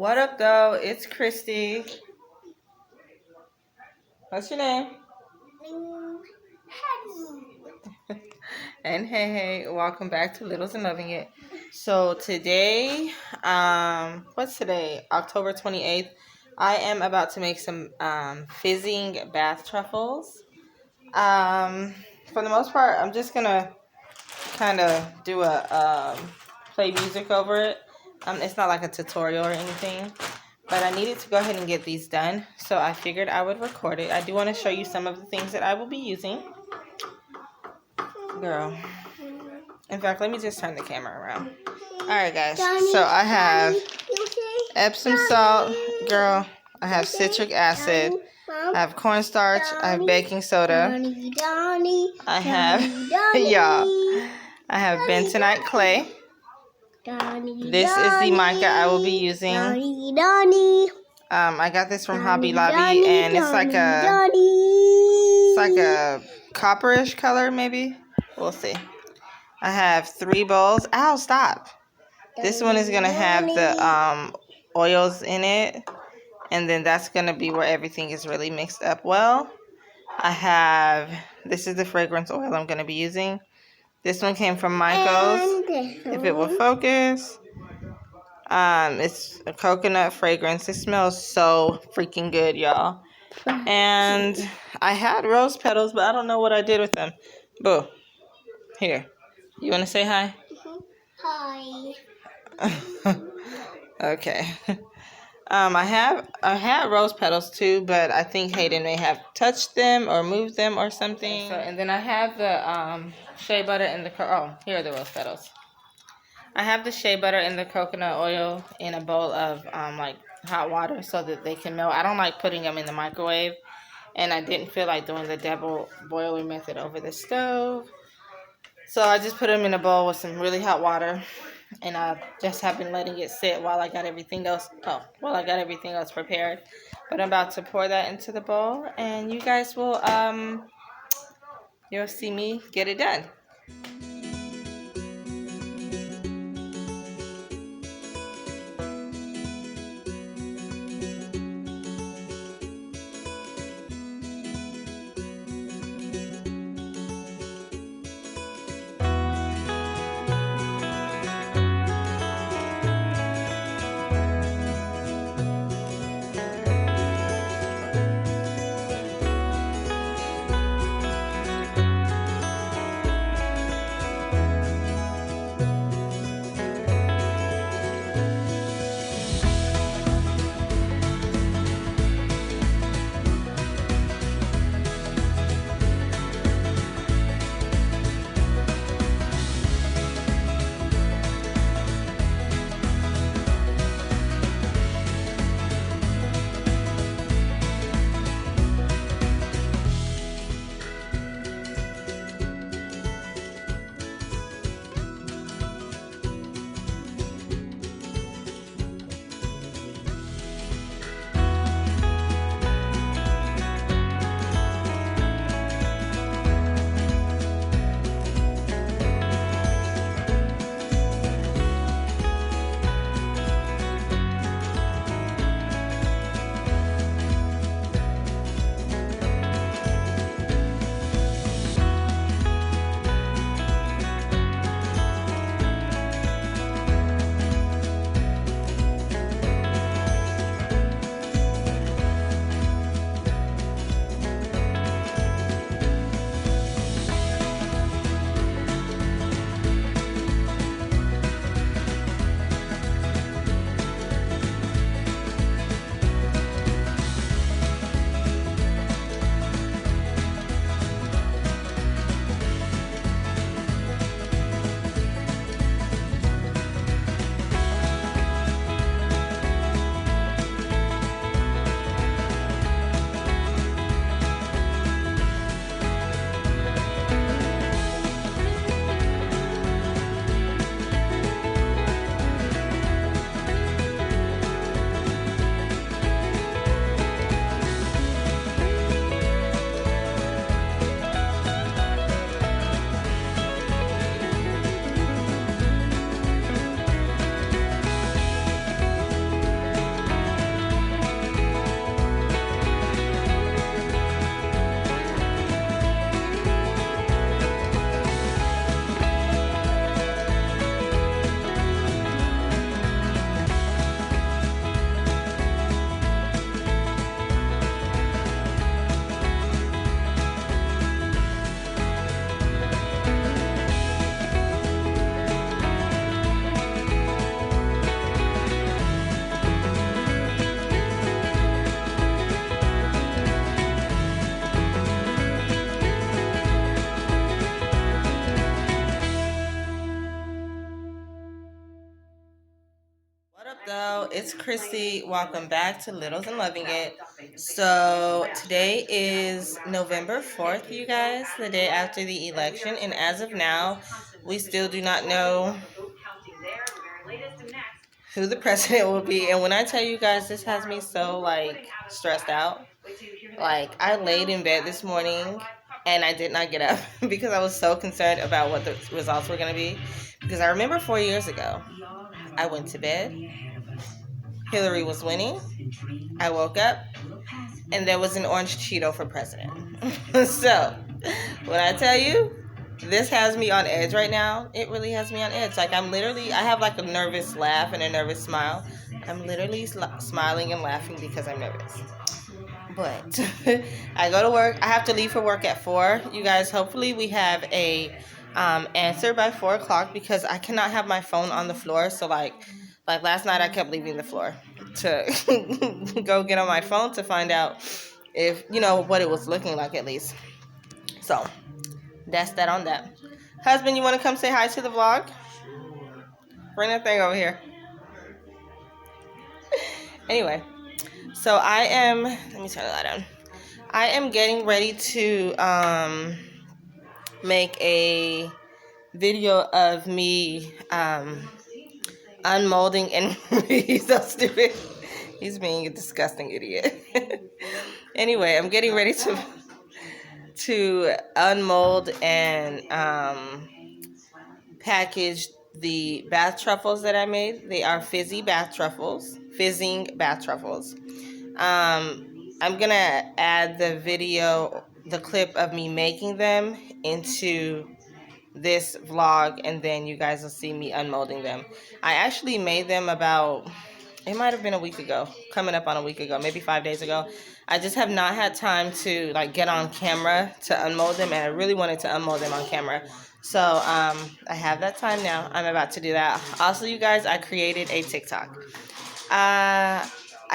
What up, though? It's Christy. What's your name? And hey, welcome back to Littles and Loving It. So today, what's today? October 28th. I am about to make some fizzing bath truffles. For the most part, I'm just gonna kind of do a play music over it. It's not like a tutorial or anything, but I needed to go ahead and get these done, so I figured I would record it. I do want to show you some of the things that I will be using. Girl. In fact, let me just turn the camera around. Alright, guys. So I have Epsom salt. Girl. I have citric acid. I have cornstarch. I have baking soda. I have, y'all, I have bentonite clay. This is the mica I will be using. I got this from Hobby Lobby, and it's like a copperish color, maybe. We'll see. I have 3 bowls. Ow, stop. This one is gonna have the oils in it, and then that's gonna be where everything is really mixed up well. This is the fragrance oil I'm gonna be using. This one came from Michael's. If it will focus. It's a coconut fragrance. It smells so freaking good, y'all. And I had rose petals, but I don't know what I did with them. Boo. Here. You want to say hi? Hi. Okay. I had rose petals too, but I think Hayden may have touched them or moved them or something. And then I have the shea butter and here are the rose petals. I have the shea butter and the coconut oil in a bowl of like hot water so that they can melt. I don't like putting them in the microwave, and I didn't feel like doing the double boiler method over the stove. So I just put them in a bowl with some really hot water, and I just have been letting it sit while I got everything else prepared. But I'm about to pour that into the bowl, and you guys will you'll see me get it done. So it's Chrissy. Welcome back to Littles and Loving It. So today is November 4th, you guys, the day after the election. And as of now, we still do not know who the president will be. And when I tell you guys, this has me so stressed out. I laid in bed this morning and I did not get up because I was so concerned about what the results were going to be. Because I remember 4 years ago, I went to bed, Hillary was winning, I woke up, and there was an orange Cheeto for president. So, when I tell you, this has me on edge right now, it really has me on edge. I have a nervous laugh and a nervous smile. I'm literally smiling and laughing because I'm nervous. But I go to work. I have to leave for work at 4. You guys, hopefully we have a answer by 4 o'clock because I cannot have my phone on the floor. So like last night I kept leaving the floor to go get on my phone to find out if, what it was looking like at least. So that's that on that. Husband, you want to come say hi to the vlog? Bring that thing over here. Anyway, so let me turn the light on. I am getting ready to make a video of me unmolding and he's so stupid. He's being a disgusting idiot. Anyway, I'm getting ready to unmold and package the bath truffles that I made. They are fizzing bath truffles. I'm gonna add the clip of me making them into this vlog, and then you guys will see me unmolding them. I actually made them it might have been a week ago, coming up on a week ago, maybe 5 days ago. I just have not had time to get on camera to unmold them, and I really wanted to unmold them on camera. So I have that time now. I'm about to do that. Also, you guys, I created a TikTok. I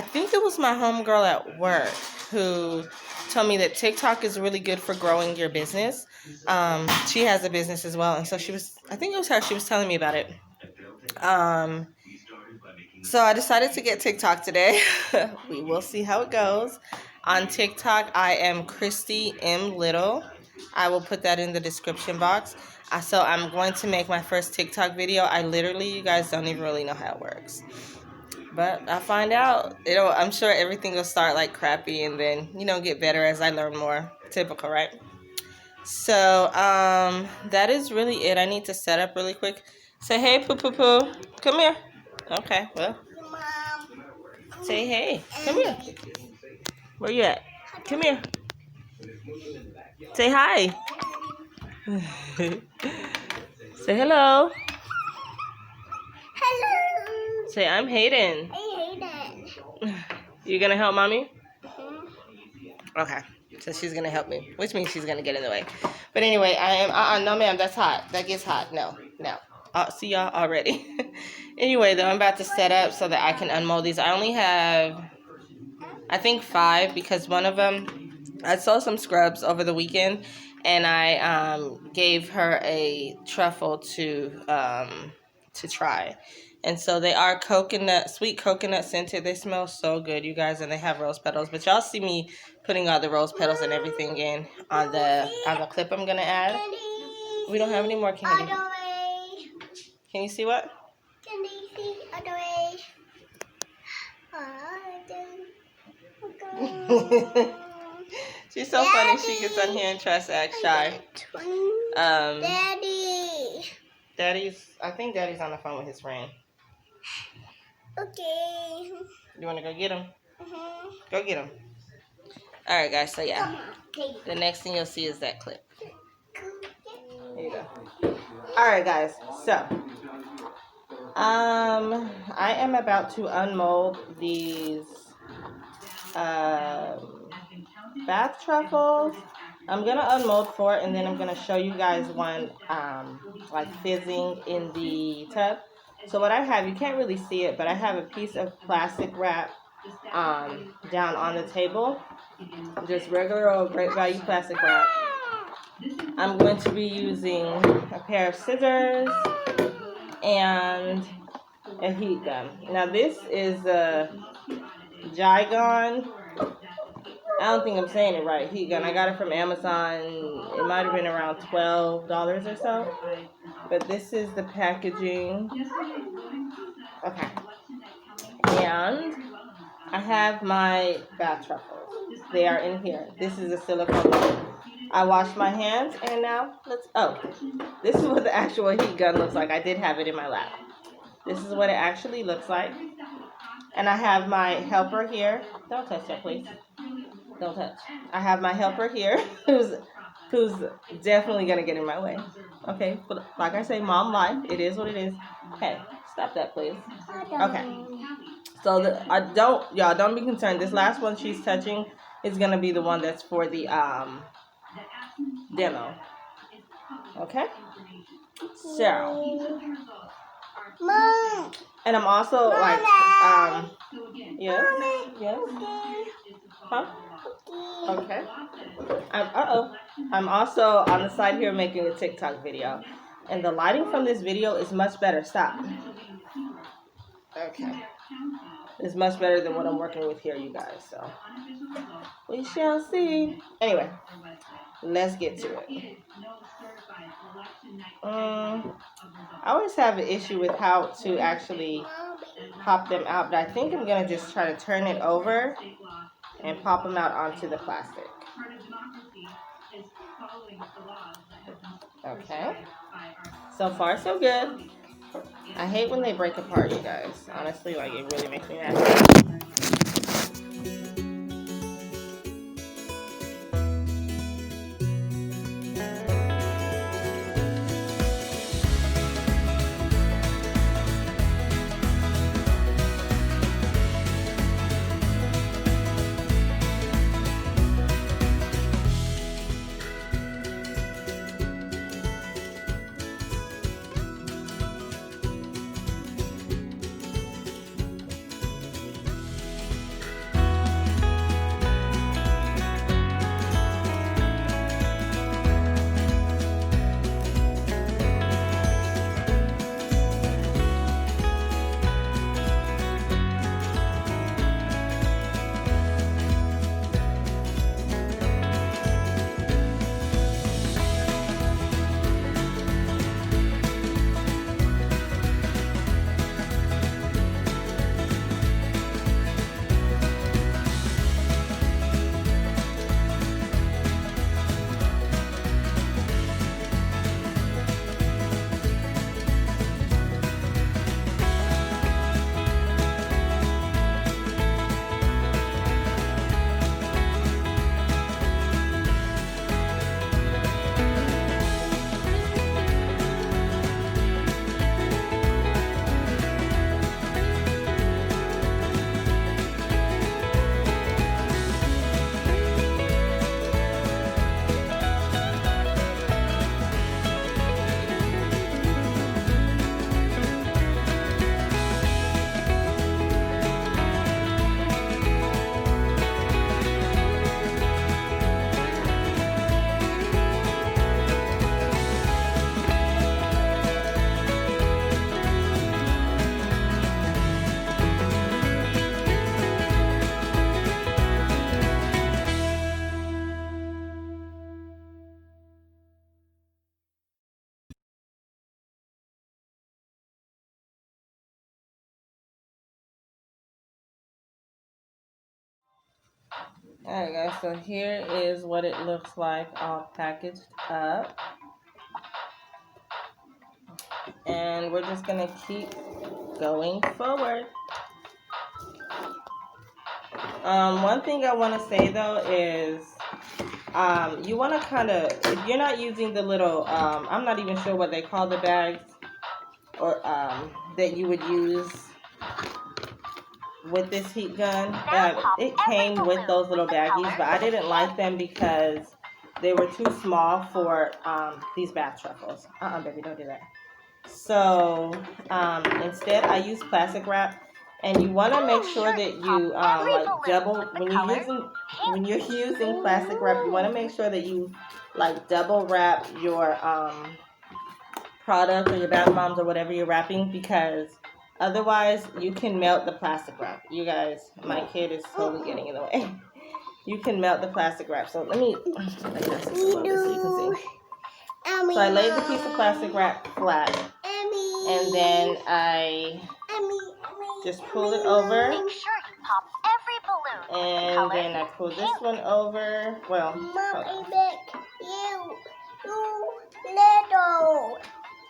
think it was my homegirl at work who told me that TikTok is really good for growing your business. She has a business as well, and so I think it was her, she was telling me about it. So I decided to get TikTok today. We will see how it goes. On TikTok, I am Christy M. Little. I will put that in the description box. So I'm going to make my first TikTok video. You guys don't even really know how it works. But I'll find out. I'm sure everything will start crappy and then, get better as I learn more. Typical, right? So, that is really it. I need to set up really quick. Say, hey, poo-poo-poo. Come here. Okay, well. Mom. Say, hey. Come here. Where you at? Come here. Say hi. Say hello. Hello. Say, I'm Hayden. Hey, Hayden. You gonna help mommy? Mm-hmm. Okay. So she's gonna help me, which means she's gonna get in the way. But anyway, I am no ma'am, that's hot. That gets hot. No. See y'all already. Anyway, though, I'm about to set up so that I can unmold these. I only have, I think, 5 because one of them, I saw some scrubs over the weekend, and I gave her a truffle to try. And so they are sweet coconut scented. They smell so good, you guys, and they have rose petals. But y'all see me putting all the rose petals and everything in on the clip I'm gonna add. Candy. We don't have any more candy. Other way. Can you see what? Candy, see other way. She's so funny. She gets on here and tries to act shy. Daddy. I think Daddy's on the phone with his friend. Okay. You want to go get him? Mm-hmm. Go get him. All right, guys. So yeah, the next thing you'll see is that clip. Here you go. All right, guys. So I am about to unmold these bath truffles. I'm gonna unmold 4, and then I'm gonna show you guys one fizzing in the tub. So what I have, you can't really see it, but I have a piece of plastic wrap down on the table, just regular old Great Value plastic wrap. I'm going to be using a pair of scissors and a heat gun. Now this is a Jigon. I don't think I'm saying it right. Heat gun. I got it from Amazon. It might have been around $12 or so. But this is the packaging. Okay. And I have my bath truffles. They are in here. This is a silicone one. I washed my hands and now this is what the actual heat gun looks like. I did have it in my lap. This is what it actually looks like. And I have my helper here. Don't touch that, please. Don't touch. I have my helper here who's definitely going to get in my way. Okay, but like I say, mom life. It is what it is. Hey, stop that, please. Okay. So y'all don't be concerned. This last one she's touching is going to be the one that's for the demo. Okay? So. Mom. And I'm also like, yes. Huh? Okay. I'm also on the side here making a TikTok video. And the lighting from this video is much better. Stop. Okay. It's much better than what I'm working with here, you guys. So, we shall see. Anyway, let's get to it. I always have an issue with how to actually pop them out, but I think I'm going to just try to turn it over and pop them out onto the plastic. Okay. So far, so good. I hate when they break apart, you guys. Honestly, like, it really makes me mad. Alright guys, so here is what it looks like all packaged up. And we're just going to keep going forward. One thing I want to say though is you want to kind of, if you're not using the little, I'm not even sure what they call the bags or that you would use with this heat gun. It came with those little baggies, but I didn't like them because they were too small for these bath truffles. Baby, don't do that. So instead I use plastic wrap, and you want to make sure that you like double when you're using plastic wrap. You want to make sure that you like double wrap your product or your bath bombs or whatever you're wrapping, because Otherwise, you can melt the plastic wrap. You guys, my kid is totally getting in the way. You can melt the plastic wrap. So let me adjust this a little bit so you can see. So I laid the piece of plastic wrap flat, and then I just pulled it over. Make sure you pop every balloon. And then I pull this one over. Well,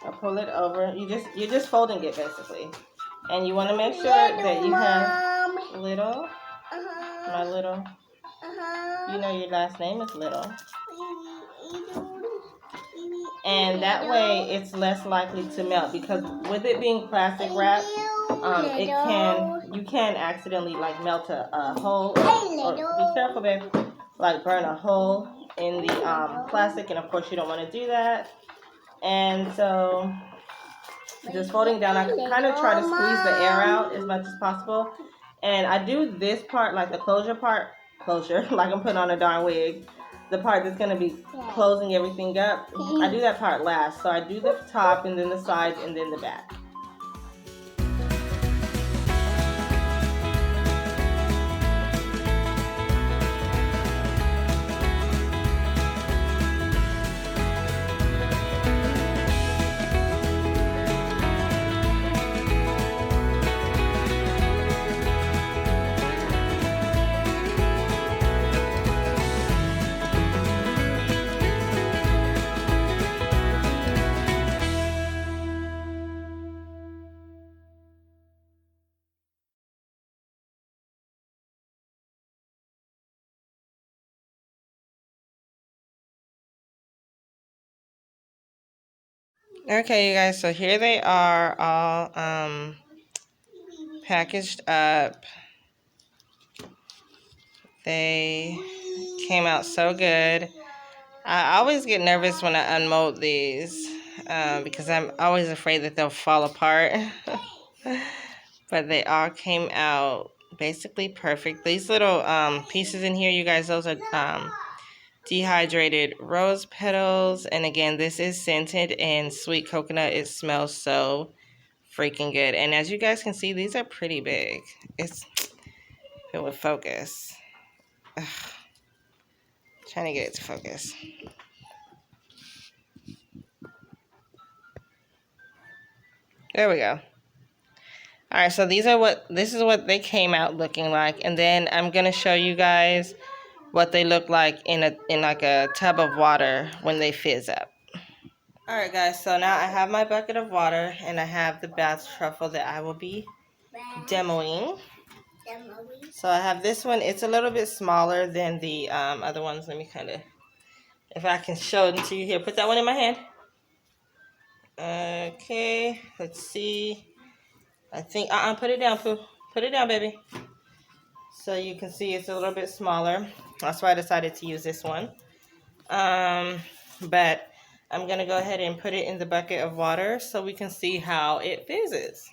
I pull it over. You're just folding it basically, and you want to make sure that you have little. My little. You know your last name is Little. And that way it's less likely to melt, because with it being plastic wrap, you can accidentally like melt a hole, or be careful, babe, like burn a hole in the plastic, and of course you don't want to do that. And so just folding down, I kind of try to squeeze the air out as much as possible. And I do this part, like the closure, like I'm putting on a darn wig. The part that's going to be closing everything up, I do that part last. So I do the top, and then the sides, and then the back. Okay, you guys, so here they are all packaged up. They came out so good. I always get nervous when I unmold these because I'm always afraid that they'll fall apart. But they all came out basically perfect. These little pieces in here, you guys, those are dehydrated rose petals. And again, this is scented and sweet coconut. It smells so freaking good. And as you guys can see, these are pretty big. It's it would focus. Ugh. Trying to get it to focus. There we go. All right, so this is what they came out looking like, and then I'm gonna show you guys what they look like in like a tub of water when they fizz up. All right, guys. So now I have my bucket of water, and I have the bath truffle that I will be demoing. So I have this one. It's a little bit smaller than the other ones. Let me kind of, if I can show it to you here. Put that one in my hand. Okay, let's see. I think, put it down, Pooh. Put it down, baby. So you can see it's a little bit smaller. That's why I decided to use this one. But I'm going to go ahead and put it in the bucket of water so we can see how it fizzes.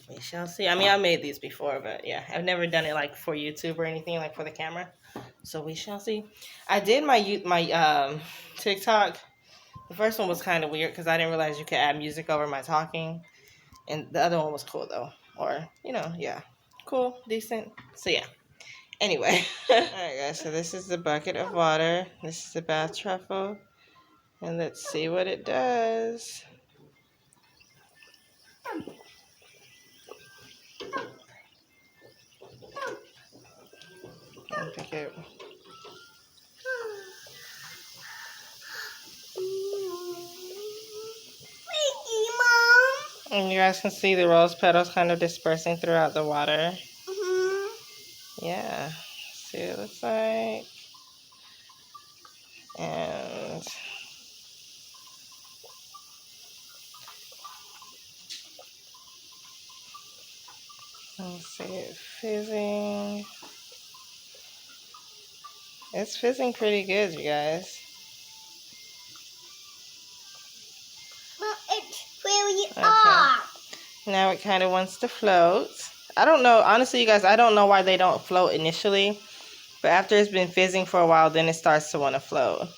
We shall see. I mean, I made these before, but yeah, I've never done it like for YouTube or anything, like for the camera. So we shall see. I did my TikTok. The first one was kind of weird because I didn't realize you could add music over my talking. And the other one was cool though. Or, you know, yeah. Cool, decent. So yeah. Anyway. Alright guys, so this is the bucket of water. This is the bath truffle. And let's see what it does. I think it... And you guys can see the rose petals kind of dispersing throughout the water. Yeah. See what it looks like. And let's see it fizzing. It's fizzing pretty good, you guys. It's really off. Now it kind of wants to float. I don't know. Honestly, you guys, I don't know why they don't float initially. But after it's been fizzing for a while, then it starts to want to float.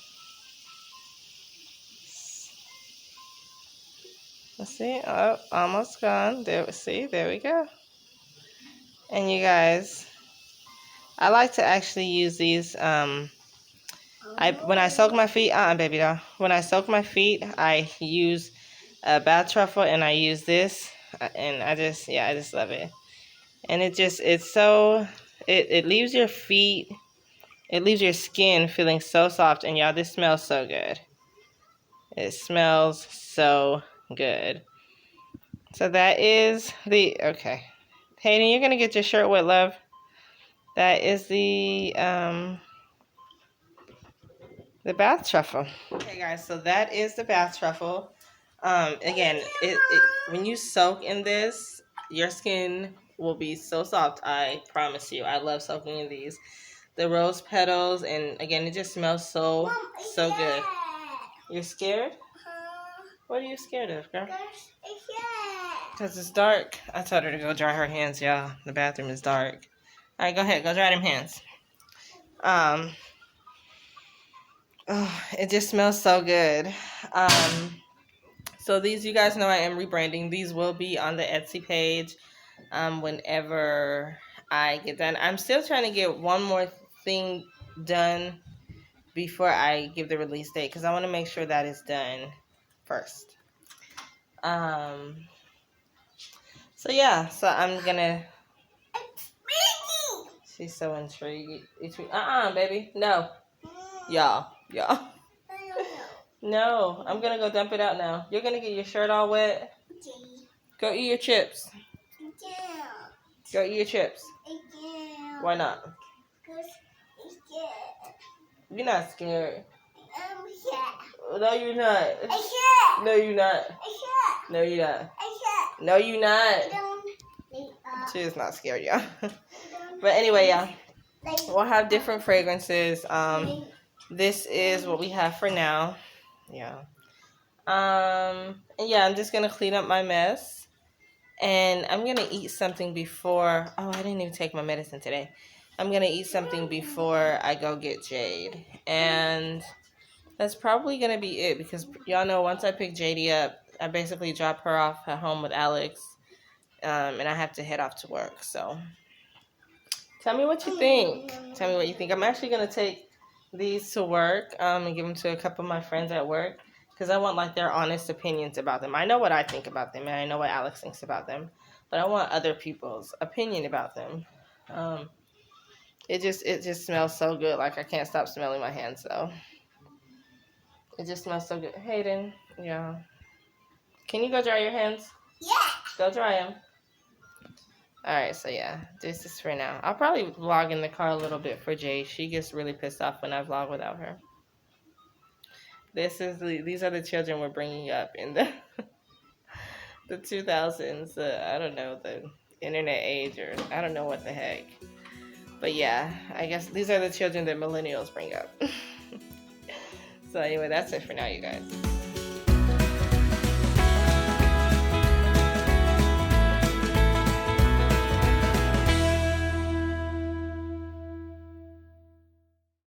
Let's see. Oh, almost gone. There. See, there we go. And you guys, I like to actually use these. When I soak my feet, baby doll. When I soak my feet, I use a bath truffle, and I use this, and I just love it. And it's so, it leaves your feet, it leaves your skin feeling so soft. And y'all, this smells so good. It smells so good. So that is okay. Hayden, you're gonna get your shirt wet, love. That is the bath truffle. Okay, guys, so that is the bath truffle. Again, when you soak in this, your skin will be so soft. I promise you. I love soaking in these. The rose petals, and again, it just smells so good. You're scared? What are you scared of, girl? Because it's dark. I told her to go dry her hands, y'all. The bathroom is dark. All right, go ahead. Go dry them hands. Oh, it just smells so good. So these, you guys know I am rebranding. These will be on the Etsy page whenever I get done. I'm still trying to get one more thing done before I give the release date, because I want to make sure that is done first. So yeah, so I'm gonna. She's so intrigued. Baby, no, y'all. No, I'm gonna go dump it out now. You're gonna get your shirt all wet. Go eat your chips. Go eat your chips. Why not? You're not scared. No, you're not. No, you're not. No, you're not. No, you're not. She is not scared, y'all. But anyway, y'all, we'll have different fragrances. This is what we have for now. Yeah. And yeah, I'm just gonna clean up my mess, and I'm gonna eat something before. Oh, I didn't even take my medicine today. I'm gonna eat something before I go get Jade, and that's probably gonna be it, because y'all know once I pick JD up, I basically drop her off at home with Alex, and I have to head off to work. So tell me what you think. Tell me what you think. I'm actually gonna take these to work and give them to a couple of my friends at work, because I want like their honest opinions about them. I know what I think about them, and I know what Alex thinks about them, but I want other people's opinion about them. It just smells so good. Like, I can't stop smelling my hands though. It just smells so good. Hayden, yeah. Can you go dry your hands? Yeah. Go dry them. Alright, so yeah, this is for now. I'll probably vlog in the car a little bit for Jay. She gets really pissed off when I vlog without her. These are the children we're bringing up in the 2000s. I don't know, the internet age, or I don't know what the heck. But yeah, I guess these are the children that millennials bring up. So anyway, that's it for now, you guys.